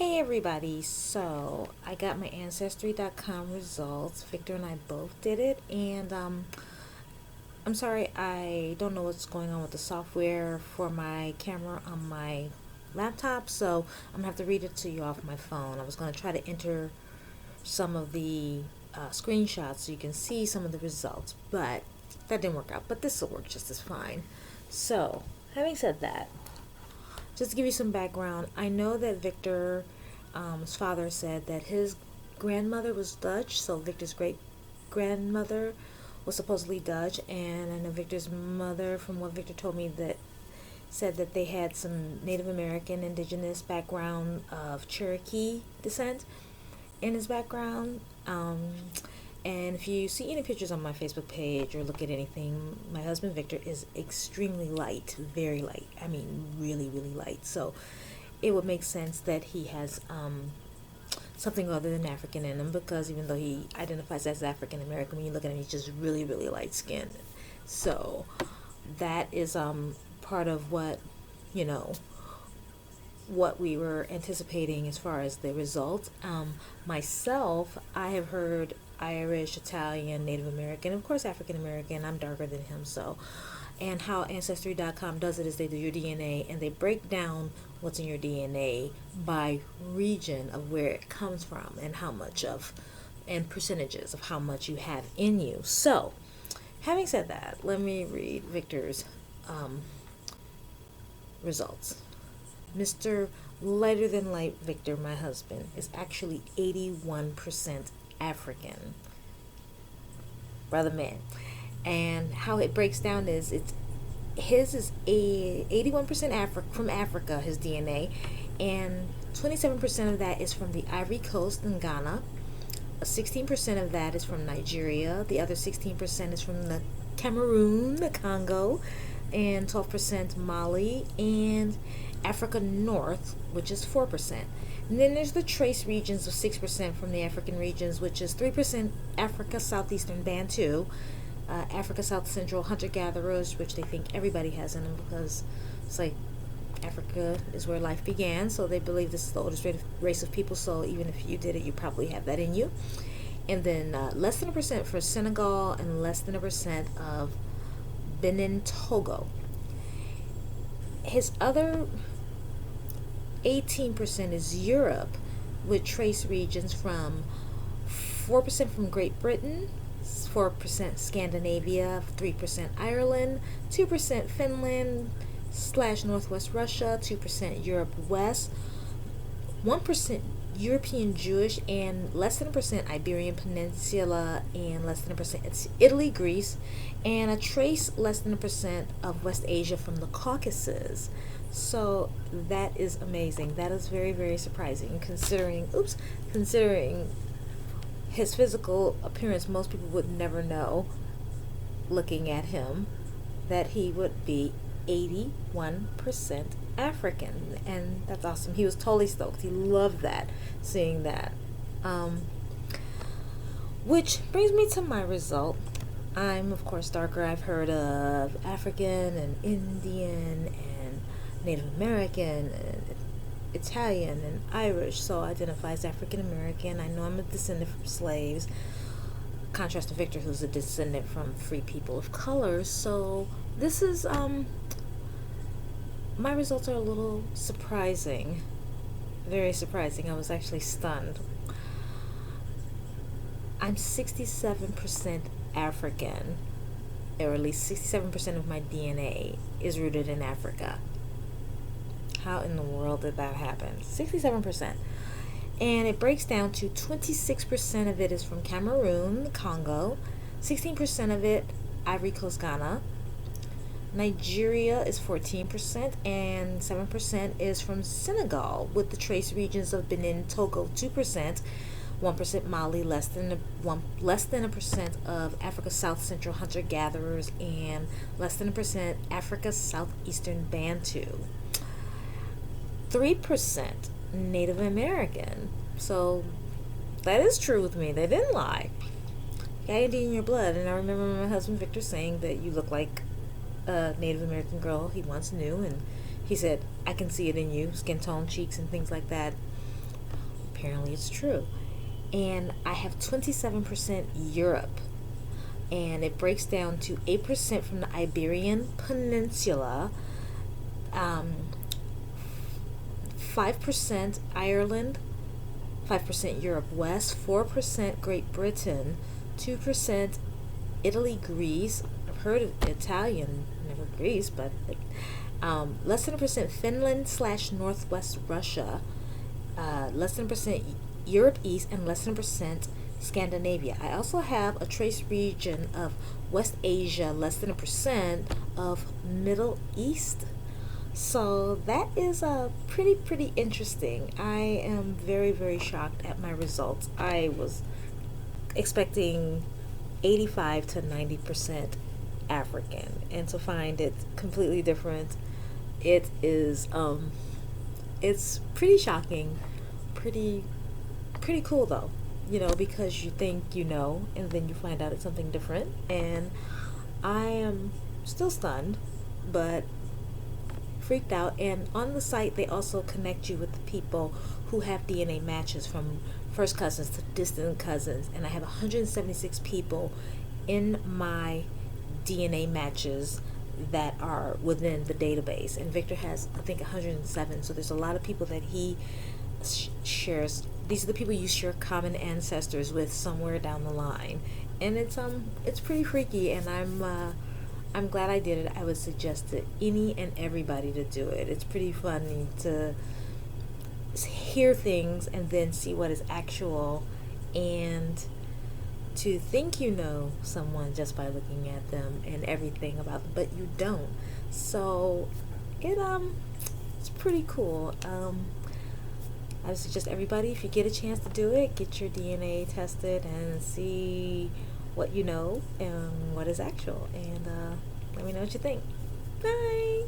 Hey everybody, so I got my Ancestry.com results. Victor and I both did it, and I'm sorry, I don't know what's going on with the software for my camera on my laptop, so I'm gonna have to read it to you off my phone. I was gonna try to enter some of the screenshots so you can see some of the results, but that didn't work out. But this will work just as fine. So, having said that, just to give you some background, I know that Victor's father said that his grandmother was Dutch, so Victor's great grandmother was supposedly Dutch, and I know Victor's mother, from what Victor told me, that said that they had some Native American indigenous background of Cherokee descent in his background. And if you see any pictures on my Facebook page or look at anything, my husband Victor is extremely light, very light. I mean, really, really light. So it would make sense that he has something other than African in him, because even though he identifies as African American, when you look at him, he's just really, really light skinned. So that is part of what, you know, what we were anticipating as far as the results. Myself, I have heard Irish, Italian, Native American, of course African American. I'm darker than him, so. And how Ancestry.com does it is they do your DNA and they break down what's in your DNA by region of where it comes from and how much of, and percentages of how much you have in you. So, having said that, let me read Victor's results. Mr. Lighter Than Light Victor, my husband, is actually 81% African. Brother man. And how it breaks down is his is 81% from Africa, his DNA, and 27% of that is from the Ivory Coast and Ghana. 16% of that is from Nigeria. The other 16% is from the Cameroon, the Congo, and 12% Mali, and Africa North, which is 4%. And then there's the trace regions of 6% from the African regions, which is 3% Africa Southeastern Bantu, Africa South Central hunter-gatherers, which they think everybody has in them because it's like Africa is where life began, so they believe this is the oldest race of people, so even if you did it, you probably have that in you. And then less than 1% for Senegal, and less than 1% of Benin, Togo. His other 18% is Europe, with trace regions from 4% from Great Britain, 4% Scandinavia, 3% Ireland, 2% Finland / Northwest Russia, 2% Europe West, 1% European Jewish, and less than 1% Iberian Peninsula, and less than 1% it's Italy, Greece, and a trace less than 1% of West Asia from the Caucasus. So that is amazing. That is very, very surprising, considering his physical appearance. Most people would never know, looking at him, that he would be 81% African, and that's awesome. He was totally stoked. He loved that, seeing that. Which brings me to my result. I'm, of course, darker. I've heard of African and Indian and Native American and Italian and Irish, so I identify as African American. I know I'm a descendant from slaves, contrast to Victor, who's a descendant from free people of color. So this is my results are a little surprising, very surprising. I was actually stunned. I'm 67% African, or at least 67% of my DNA is rooted in Africa. How in the world did that happen? 67%. And it breaks down to 26% of it is from Cameroon, the Congo, 16% of it Ivory Coast, Ghana. Nigeria is 14%, and 7% is from Senegal, with the trace regions of Benin, Togo 2%, 1% Mali, less than a percent of Africa South Central hunter-gatherers, and less than a percent Africa Southeastern Bantu. 3% Native American. So that is true with me. They didn't lie. You got Indian in your blood. And I remember my husband Victor saying that you look like a Native American girl he once knew, and he said, I can see it in you, skin tone, cheeks, and things like that. apparently it's true. And I have 27% Europe, and it breaks down to 8% from the Iberian Peninsula, um, 5% Ireland, 5% Europe West, 4% Great Britain, 2% Italy, Greece. I've heard of Italian, never Greece, but less than a percent Finland slash Northwest Russia, less than a percent Europe East, and less than a percent Scandinavia. I also have a trace region of West Asia, less than a percent of Middle East. So that is pretty interesting. I am very shocked at my results. I was expecting 85 to 90% African, and to find it completely different, it is it's pretty shocking, pretty pretty cool though, because you think and then you find out it's something different, and I am still stunned, but freaked out. And on the site, they also connect you with the people who have DNA matches from first cousins to distant cousins, and I have 176 people in my DNA matches that are within the database, and Victor has, I think, 107. So there's a lot of people that he shares. These are the people you share common ancestors with somewhere down the line, and it's pretty freaky. And I'm glad I did it. I would suggest to any and everybody to do it. It's pretty funny to hear things and then see what is actual, and to think you know someone just by looking at them and everything about them, but you don't. So it's pretty cool. I would suggest everybody, if you get a chance to do it, get your DNA tested and see what you know and what is actual, and let me know what you think. Bye.